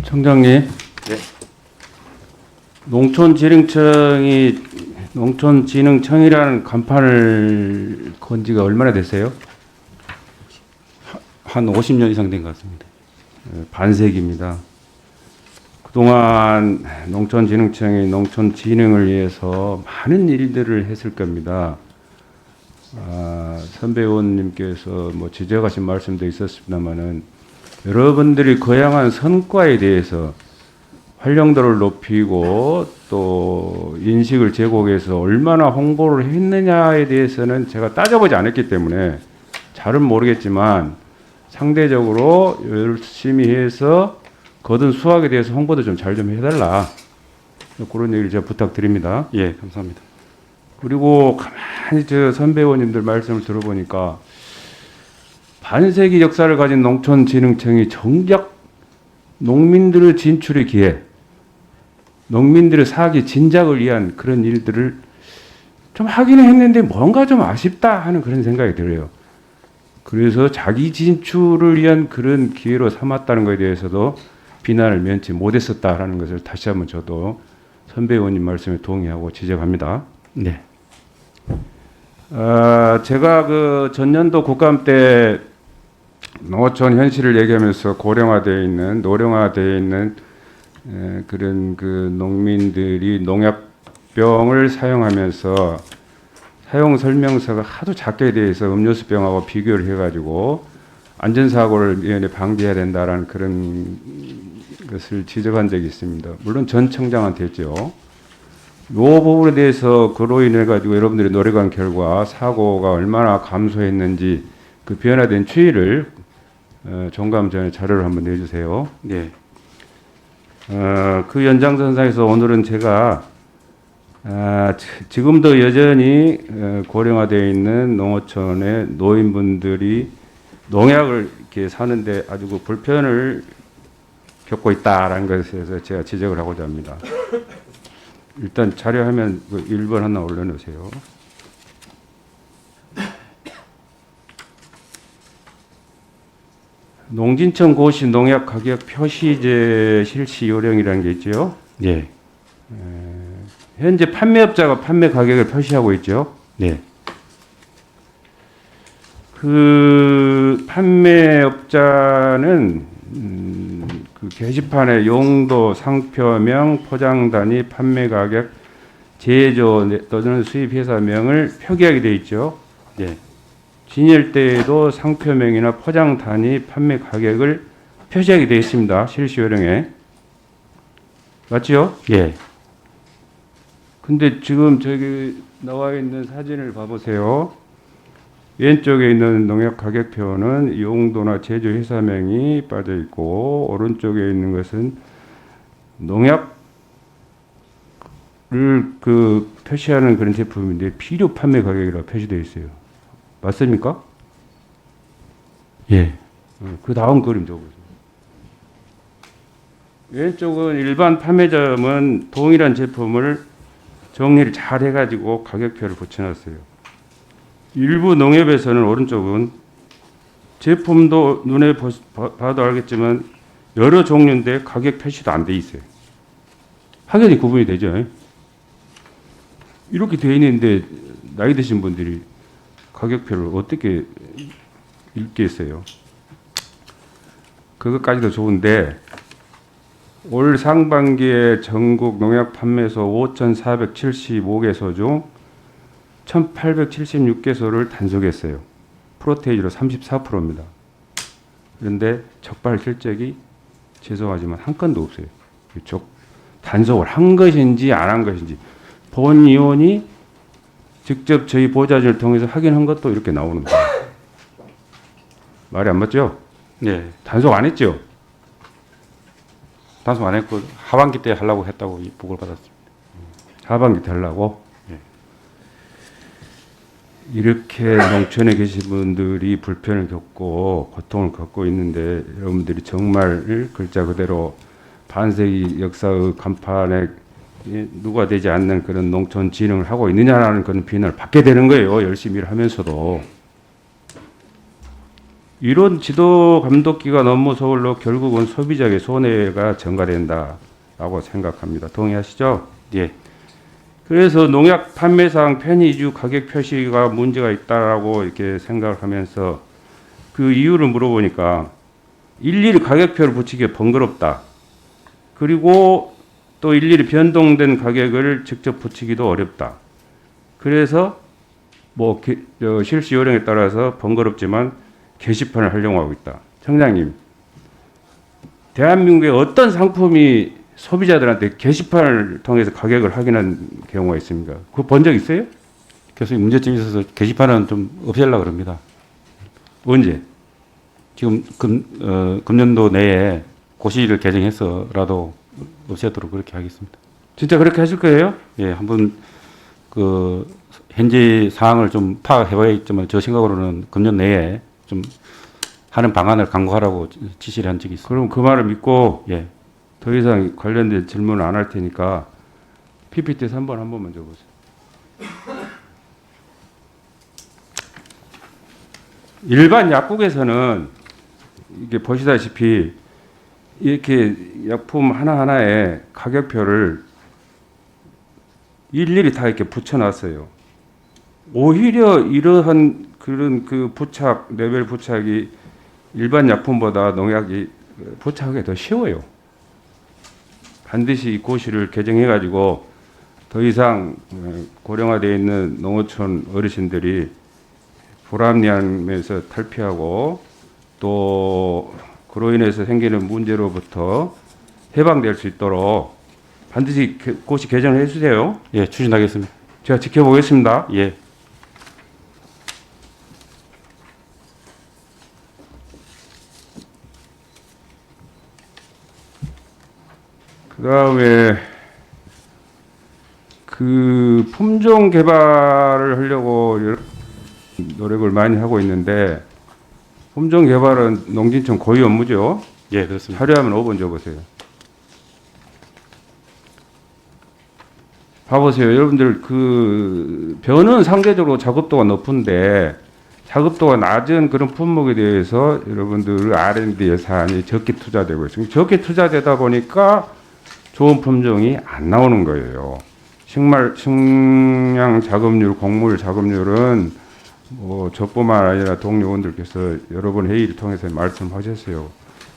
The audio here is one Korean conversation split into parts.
청장님, 네. 농촌진흥청이라는 간판을 건 지가 얼마나 됐어요? 한 50년 이상 된 것 같습니다. 반세기입니다. 그동안 농촌진흥청이 농촌진흥을 위해서 많은 일들을 했을 겁니다. 선배 의원님께서 뭐 지적하신 말씀도 있었습니다만은 여러분들이 거양한 성과에 대해서 활용도를 높이고 또 인식을 제공해서 얼마나 홍보를 했느냐에 대해서는 제가 따져보지 않았기 때문에 잘은 모르겠지만 상대적으로 열심히 해서 거둔 수확에 대해서 홍보도 좀 잘 좀 해달라. 그런 얘기를 제가 부탁드립니다. 예, 감사합니다. 그리고 가만히 저 선배 의원님들 말씀을 들어보니까 반세기 역사를 가진 농촌진흥청이 정작 농민들의 진출의 기회, 농민들의 사기 진작을 위한 그런 일들을 좀 하기는 했는데 뭔가 좀 아쉽다 하는 그런 생각이 들어요. 그래서 자기 진출을 위한 그런 기회로 삼았다는 것에 대해서도 비난을 면치 못했었다라는 것을 다시 한번 저도 선배 의원님 말씀에 동의하고 지적합니다. 네. 제가 그 전년도 국감 때 농어촌 현실을 얘기하면서 고령화되어 있는 노령화되어 있는 그런 그 농민들이 농약병을 사용하면서 사용 설명서가 하도 작게 대해서 음료수병하고 비교를 해가지고 안전사고를 미연에 방지해야 된다라는 그런 것을 지적한 적이 있습니다. 물론 전 청장한테 했죠. 이 부분에 대해서 그로 인해 가지고 여러분들이 노력한 결과 사고가 얼마나 감소했는지 그 변화된 추이를 종감 전에 자료를 한번 내주세요. 네. 그 연장선상에서 오늘은 제가 지금도 여전히 고령화되어 있는 농어촌의 노인분들이 농약을 이렇게 사는데 아주 그 불편을 겪고 있다라는 것에 대해서 제가 지적을 하고자 합니다. 일단 자료화면 그 1번 하나 올려놓으세요. 농진청 고시 농약 가격 표시제 실시 요령이라는 게 있죠. 예. 현재 판매업자가 판매 가격을 표시하고 있죠. 네. 그 판매업자는 그 게시판에 용도, 상표명, 포장 단위, 판매 가격, 제조 또는 수입 회사명을 표기하게 되어 있죠. 네. 진열대에도 상표명이나 포장 단위, 판매 가격을 표시하게 되어 있습니다. 실시 요령에. 맞죠? 예. 근데 지금 저기 나와 있는 사진을 봐보세요. 왼쪽에 있는 농약 가격표는 용도나 제조 회사명이 빠져 있고 오른쪽에 있는 것은 농약을 그 표시하는 그런 제품인데 비료 판매 가격이라고 표시되어 있어요. 맞습니까? 예. 그 다음 그림 줘보세요. 왼쪽은 일반 판매점은 동일한 제품을 정리를 잘 해가지고 가격표를 붙여놨어요. 일부 농협에서는 오른쪽은 제품도 눈에 봐도 알겠지만 여러 종류인데 가격 표시도 안 돼 있어요. 확연히 구분이 되죠. 이렇게 돼 있는데 나이 드신 분들이 가격표를 어떻게 읽겠어요? 그것까지도 좋은데 올 상반기에 전국 농약 판매소 5,475개소 중 1,876개소를 단속했어요. 프로테이지로 34%입니다. 그런데 적발 실적이 죄송하지만 한 건도 없어요. 단속을 한 것인지 안 한 것인지 본 의원이 직접 저희 보좌진을 통해서 확인한 것도 이렇게 나오는 거예요. 말이 안 맞죠? 네. 단속 안 했죠? 단속 안 했고 하반기 때 하려고 했다고 이 보고를 받았습니다. 하반기 때 하려고? 네. 이렇게 농촌에 계신 분들이 불편을 겪고 고통을 겪고 있는데 여러분들이 정말 글자 그대로 반세기 역사의 간판에 누가 되지 않는 그런 농촌 진흥을 하고 있느냐라는 그런 비난을 받게 되는 거예요. 열심히 일하면서도. 이런 지도 감독기가 너무 서울로 결국은 소비자의 손해가 전가된다라고 생각합니다. 동의하시죠? 예. 그래서 농약 판매상 편의주 가격 표시가 문제가 있다라고 이렇게 생각을 하면서 그 이유를 물어보니까 일일이 가격표를 붙이기 번거롭다. 그리고 또 일일이 변동된 가격을 직접 붙이기도 어렵다. 그래서 뭐 실시 요령에 따라서 번거롭지만 게시판을 활용하고 있다. 청장님, 대한민국의 어떤 상품이 소비자들한테 게시판을 통해서 가격을 확인한 경우가 있습니까? 그거 본 적 있어요? 교수님 문제점이 있어서 게시판은 좀 없애려고 합니다. 언제? 지금 금년도 내에 고시를 개정해서라도 없애도록 그렇게 하겠습니다. 진짜 그렇게 하실 거예요? 예, 한번 그 현재 상황을 좀 파악해봐야겠지만 저 생각으로는 금년 내에 좀 하는 방안을 강구하라고 지시를 한 적이 있습니다. 그럼 그 말을 믿고 예, 더 이상 관련된 질문을 안 할 테니까 PPT 3번 한 번만 줘보세요. 일반 약국에서는 이게 보시다시피 이렇게 약품 하나하나에 가격표를 일일이 다 이렇게 붙여놨어요. 오히려 이러한 그런 그 부착, 레벨 부착이 일반 약품보다 농약이 부착하기 더 쉬워요. 반드시 이 고시를 개정해가지고 더 이상 고령화되어 있는 농어촌 어르신들이 불합리함에서 탈피하고 또 그로 인해서 생기는 문제로부터 해방될 수 있도록 반드시 고시 개정을 해주세요. 예, 추진하겠습니다. 제가 지켜보겠습니다. 예. 그 다음에 그 품종 개발을 하려고 노력을 많이 하고 있는데 품종 개발은 농진청 고유 업무죠. 예, 그렇습니다. 자료화면 5번 줘보세요. 봐보세요. 여러분들 그 벼는 상대적으로 작업도가 높은데 작업도가 낮은 그런 품목에 대해서 여러분들 R&D 예산이 적게 투자되고 있습니다. 적게 투자되다 보니까 좋은 품종이 안 나오는 거예요. 식량 작업률, 곡물 작업률은 뭐 저뿐만 아니라 동료원들께서 여러 번 회의를 통해서 말씀하셨어요.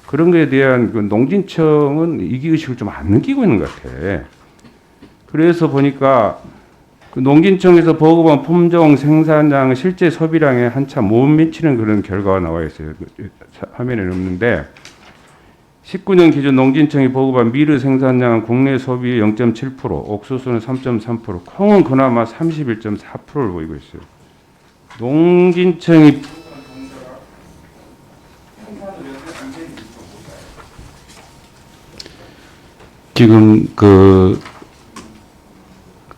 그런 것에 대한 그 농진청은 이기의식을 좀 안 느끼고 있는 것 같아. 그래서 보니까 그 농진청에서 보고한 품종 생산량 실제 소비량에 한참 못 미치는 그런 결과가 나와 있어요. 화면에 없는데 19년 기준 농진청이 보고한 밀의 생산량은 국내 소비의 0.7%, 옥수수는 3.3%, 콩은 그나마 31.4%를 보이고 있어요. 농진청이 지금 그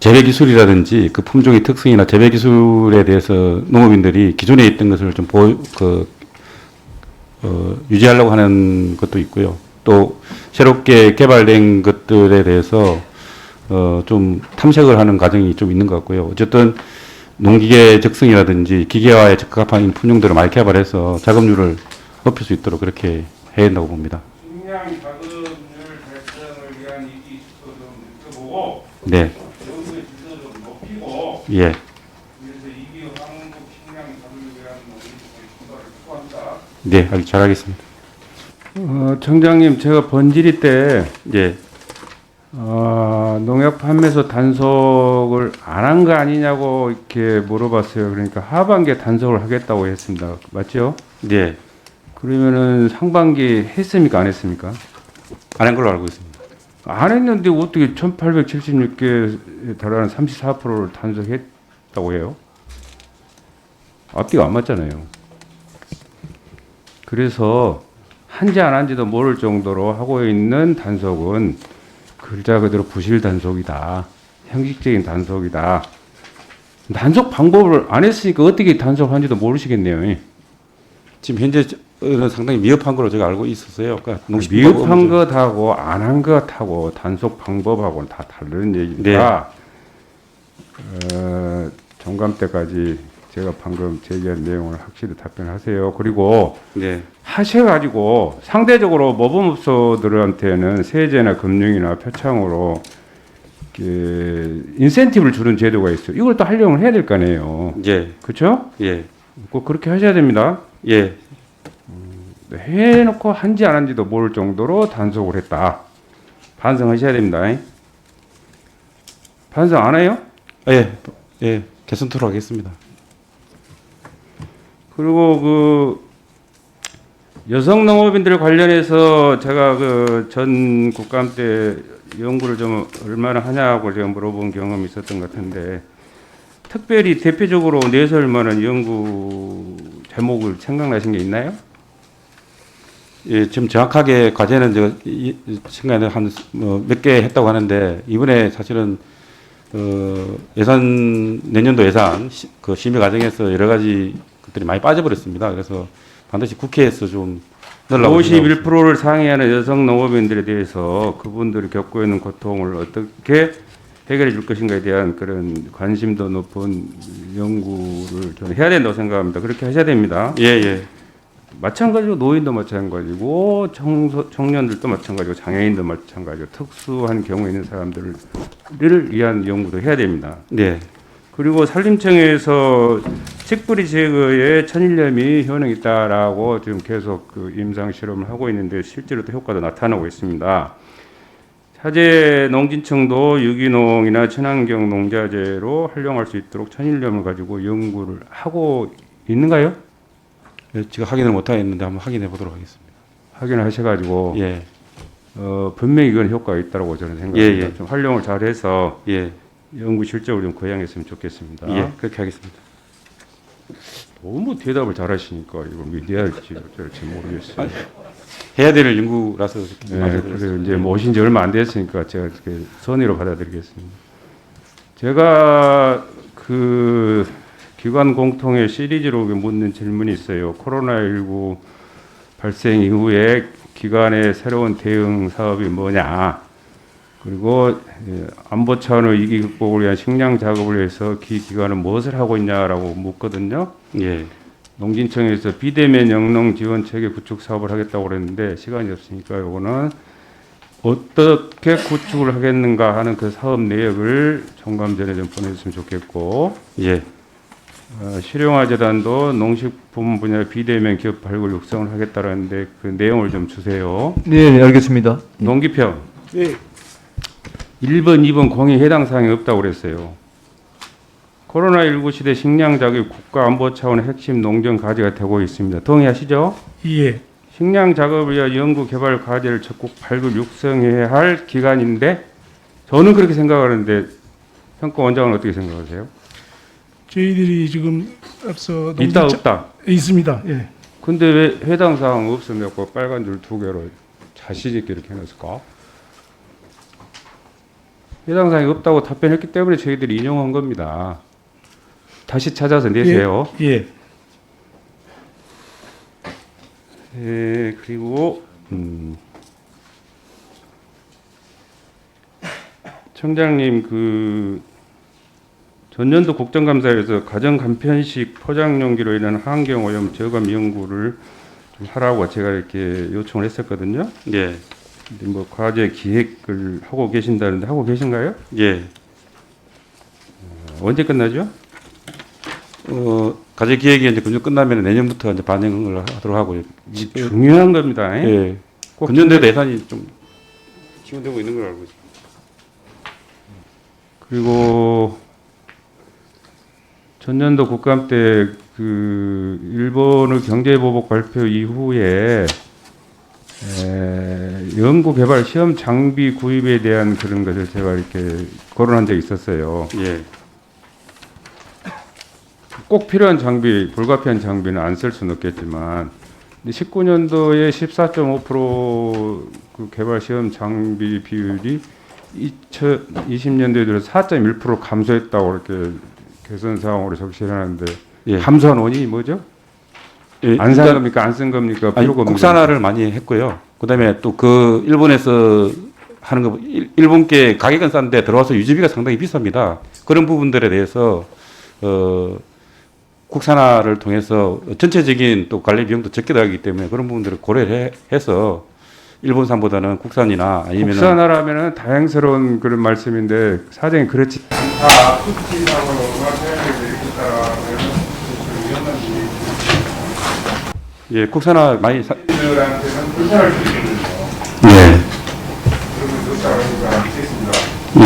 재배 기술이라든지 그 품종의 특성이나 재배 기술에 대해서 농업인들이 기존에 있던 것을 좀 유지하려고 하는 것도 있고요. 또 새롭게 개발된 것들에 대해서 좀 탐색을 하는 과정이 좀 있는 것 같고요. 어쨌든 농기계 적성이라든지 기계화에 적합한 품종들을 많이 개발해서 작업률을 높일 수 있도록 그렇게 해야 된다고 봅니다. 식량 작업률 달성을 위한 이기 수도 좀 느껴보고 네. 연구의 질도 좀 높이고 예. 그래서 이기 한국 식량 작업률 위한 농민의 추가를 추구한다. 네, 아주 잘하겠습니다. 청장님, 제가 번지리 때 예. 농약 판매소 단속을 안 한 거 아니냐고 이렇게 물어봤어요. 그러니까 하반기에 단속을 하겠다고 했습니다. 맞죠? 네. 그러면은 상반기 했습니까? 안 했습니까? 안 한 걸로 알고 있습니다. 안 했는데 어떻게 1876개에 달하는 34%를 단속했다고 해요? 앞뒤가 안 맞잖아요. 그래서 한지 안 한지도 모를 정도로 하고 있는 단속은 글자 그대로 부실 단속이다. 형식적인 단속이다. 단속 방법을 안 했으니까 어떻게 단속한지도 모르시겠네요. 지금 현재는 상당히 미흡한 걸로 제가 알고 있었어요. 그러니까 미흡한 것하고 안 한 것하고 단속 방법하고는 다 다른 얘기니까 종감 때까지 제가 방금 제기한 내용을 확실히 답변하세요. 그리고 네. 하셔가지고 상대적으로 모범업소들한테는 세제나 금융이나 표창으로 인센티브를 주는 제도가 있어요. 이걸 또 활용을 해야 될 거 아니에요. 예. 그렇죠? 예. 꼭 그렇게 하셔야 됩니다. 예. 해놓고 한지 안 한지도 모를 정도로 단속을 했다. 반성하셔야 됩니다. 반성 안 해요? 예. 예. 개선토록 하겠습니다. 그리고 그 여성 농업인들 관련해서 제가 그 전 국감 때 연구를 좀 얼마나 하냐고 제가 물어본 경험이 있었던 것 같은데 특별히 대표적으로 내세울 만한 연구 제목을 생각나신 게 있나요? 예, 지금 정확하게 과제는 제가 시간에 한 몇 개 했다고 하는데 이번에 사실은 예산 내년도 예산 그 심의 과정에서 여러 가지 것들이 많이 빠져버렸습니다. 그래서 반드시 국회에서 좀 넣으려고 51%를 상회하는 여성 농업인들에 대해서 그분들이 겪고 있는 고통을 어떻게 해결해 줄 것인가에 대한 그런 관심도 높은 연구를 저는 해야 된다고 생각합니다. 그렇게 하셔야 됩니다. 예, 예. 마찬가지로 노인도 마찬가지고 청년들도 마찬가지고 장애인도 마찬가지고 특수한 경우에 있는 사람들을 위한 연구도 해야 됩니다. 네. 그리고 산림청에서 칡뿌리 제거에 천일염이 효능이 있다라고 지금 계속 그 임상 실험을 하고 있는데 실제로 또 효과도 나타나고 있습니다. 차제 농진청도 유기농이나 친환경 농자재로 활용할 수 있도록 천일염을 가지고 연구를 하고 있는가요? 예, 제가 확인을 못 하겠는데 한번 확인해 보도록 하겠습니다. 확인하셔가지고 예. 분명히 이건 효과가 있다고 저는 생각합니다. 예, 예. 좀 활용을 잘해서 예. 연구 실적을 좀 거양했으면 좋겠습니다. 예. 그렇게 하겠습니다. 너무 대답을 잘하시니까 이걸 믿어야 할지 어쩔지 모르겠어요. 해야 될 연구라서 네, 맞아드렸습니다. 그래서 이제 뭐 오신 지 얼마 안 됐으니까 제가 이렇게 선의로 받아들이겠습니다. 제가 그 기관 공통의 시리즈로 묻는 질문이 있어요. 코로나19 발생 이후에 기관의 새로운 대응 사업이 뭐냐? 그리고 안보 차원의 위기 극복을 위한 식량 작업을 위해서 기관은 무엇을 하고 있냐라고 묻거든요. 예. 농진청에서 비대면 영농 지원 체계 구축 사업을 하겠다고 그랬는데 시간이 없으니까 요거는 어떻게 구축을 하겠는가 하는 그 사업 내역을 종감 전에 좀 보내주시면 좋겠고, 예. 실용화재단도 농식품 분야 비대면 기업 발굴 육성을 하겠다라는데 그 내용을 좀 주세요. 네, 네, 알겠습니다. 농기평 예. 1번, 2번 공의 해당 사항이 없다고 그랬어요. 코로나19 시대 식량 자급 국가 안보 차원의 핵심 농정 과제가 되고 있습니다. 동의하시죠? 예. 식량 작업을 위한 연구 개발 과제를 적극 발굴 육성해야 할 기관인데 저는 그렇게 생각하는데 평가 원장은 어떻게 생각하세요? 저희들이 지금 앞서 있다 없다. 있습니다. 예. 근데 왜 해당 사항 없으면 빨간 줄 2개로 자신 있게 이렇게 해놨을까? 해당 사항이 없다고 답변했기 때문에 저희들이 인용한 겁니다. 다시 찾아서 내세요. 예. 예, 그리고 청장님 그 전년도 국정감사에서 가정 간편식 포장 용기로 인한 환경 오염 저감 연구를 좀 하라고 제가 이렇게 요청을 했었거든요. 예. 근데 뭐 과제 기획을 하고 계신다는데 하고 계신가요? 예. 언제 끝나죠? 과제 기획이 이제 금년 끝나면 내년부터 이제 반영을 하도록 하고요. 중요한 겁니다. 예. 꼭 금년도 예산이 좀 지원되고 있는 걸 알고 있습니다. 그리고 전년도 국감 때 그 일본의 경제보복 발표 이후에 연구 개발 시험 장비 구입에 대한 그런 것을 제가 이렇게 거론한 적이 있었어요. 예. 꼭 필요한 장비, 불가피한 장비는 안 쓸 수는 없겠지만 19년도에 14.5%그 개발 시험 장비 비율이 2020년도에 들어서 4.1% 감소했다고 이렇게 개선 사항으로 적시하는데 예. 감소한 원인이 뭐죠? 예. 안 산 일단 겁니까? 안 쓴 겁니까? 아니, 필요가 없는 국산화를 많이 했고요. 그다음에 또 그 일본에서 하는 거 일본께 가격은 싼데 들어와서 유지비가 상당히 비쌉니다. 그런 부분들에 대해서 국산화를 통해서 전체적인 또 관리 비용도 적게 나가기 때문에 그런 부분들을 고려를 해서 일본산보다는 국산이나 아니면 국산화라면은 다양스러운 그런 말씀인데 사정이 그렇지 않다. 국산화로만 생각해서 이렇게 따라가면 좀 위험한 일이 예, 국산화 많이 들한테는 불편할 수 있거든요. 예. 그러면 좋지 않으니까 하겠습니다. 예.